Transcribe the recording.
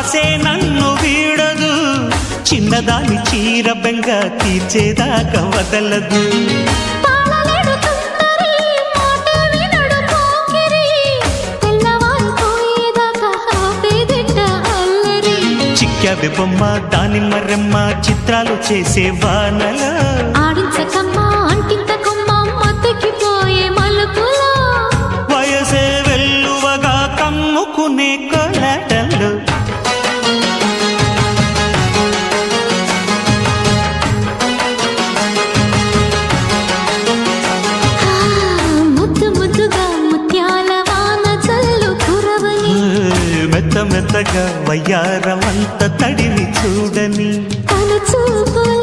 ఆసే నన్ను వీడదు, చిన్నదాని చీర బెంగ తీర్చేదాకా వదలదు. చిక్కావి బొమ్మ దానిమ్మ రెమ్మ చిత్రాలు చేసే వానల ఆడించకమ్మా అంటింతకమ్మ మత్తకిపోయే మలుపులో వయసే వెల్లువగా కమ్ముకునే కొలటలు. ముద్దు ముద్దుగా ముత్యాల వాన చల్లు కురవని మెత్త మెత్తగా వయ్యారమంత తడిని చూడని తన చూపుల